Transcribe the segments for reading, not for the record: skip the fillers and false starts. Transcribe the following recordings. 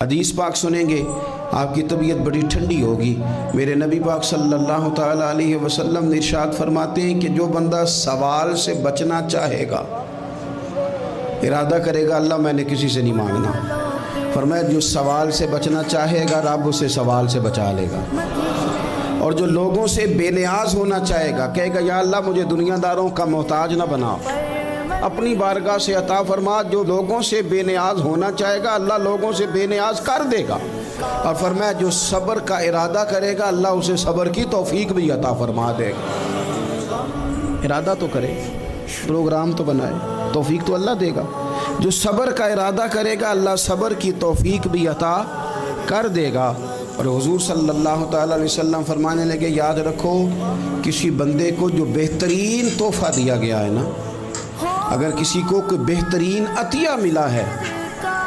حدیث پاک سنیں گے آپ کی طبیعت بڑی ٹھنڈی ہوگی۔ میرے نبی پاک صلی اللہ تعالیٰ علیہ وسلم نے ارشاد فرماتے ہیں کہ جو بندہ سوال سے بچنا چاہے گا، ارادہ کرے گا اللہ میں نے کسی سے نہیں مانگنا، فرمایا جو سوال سے بچنا چاہے گا رب اسے سوال سے بچا لے گا، اور جو لوگوں سے بے نیاز ہونا چاہے گا کہے گا یا اللہ مجھے دنیا داروں کا محتاج نہ بنا، اپنی بارگاہ سے عطا فرما۔ جو لوگوں سے بے نیاز ہونا چاہے گا اللہ لوگوں سے بے نیاز کر دے گا، اور فرمایا جو صبر کا ارادہ کرے گا اللہ اسے صبر کی توفیق بھی عطا فرما دے گا۔ ارادہ تو کرے، پروگرام تو بنائے، توفیق تو اللہ دے گا۔ جو صبر کا ارادہ کرے گا اللہ صبر کی توفیق بھی عطا کر دے گا۔ اور حضور صلی اللہ تعالیٰ علیہ وسلم فرمانے لگے یاد رکھو کسی بندے کو جو بہترین تحفہ دیا گیا ہے نا، اگر کسی کو کوئی بہترین عطیہ ملا ہے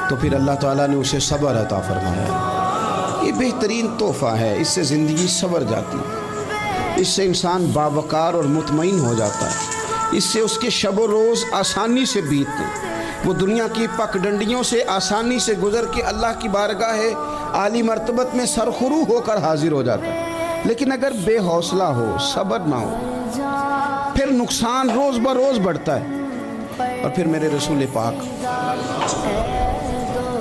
تو پھر اللہ تعالیٰ نے اسے صبر عطا فرمایا ہے۔ یہ بہترین تحفہ ہے، اس سے زندگی سنور جاتی ہے، اس سے انسان باوقار اور مطمئن ہو جاتا ہے، اس سے اس کے شب و روز آسانی سے بیتتے ہیں، وہ دنیا کی پک ڈنڈیوں سے آسانی سے گزر کے اللہ کی بارگاہ عالی مرتبت میں سرخرو ہو کر حاضر ہو جاتا ہے۔ لیکن اگر بے حوصلہ ہو، صبر نہ ہو، پھر نقصان روز بروز بڑھتا ہے۔ اور پھر میرے رسول پاک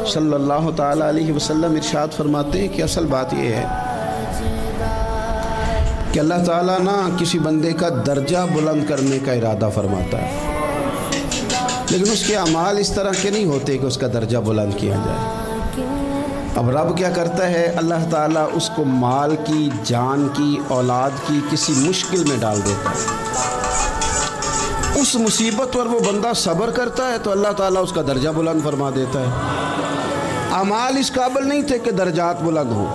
صلی اللہ تعالیٰ علیہ وسلم ارشاد فرماتے ہیں کہ اصل بات یہ ہے کہ اللہ تعالیٰ نا کسی بندے کا درجہ بلند کرنے کا ارادہ فرماتا ہے، لیکن اس کے اعمال اس طرح کے نہیں ہوتے کہ اس کا درجہ بلند کیا جائے۔ اب رب کیا کرتا ہے، اللہ تعالیٰ اس کو مال کی، جان کی، اولاد کی کسی مشکل میں ڈال دیتا ہے، اس مصیبت پر وہ بندہ صبر کرتا ہے تو اللہ تعالیٰ اس کا درجہ بلند فرما دیتا ہے۔ اعمال اس قابل نہیں تھے کہ درجات بلند ہو،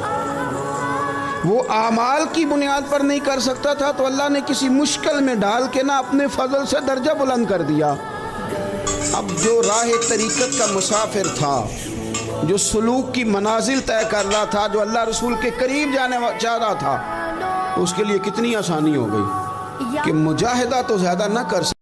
وہ اعمال کی بنیاد پر نہیں کر سکتا تھا تو اللہ نے کسی مشکل میں ڈال کے نا اپنے فضل سے درجہ بلند کر دیا۔ اب جو راہ طریقت کا مسافر تھا، جو سلوک کی منازل طے کر رہا تھا، جو اللہ رسول کے قریب جانے چاہ رہا تھا، اس کے لیے کتنی آسانی ہو گئی کہ مجاہدہ تو زیادہ نہ کر سکتا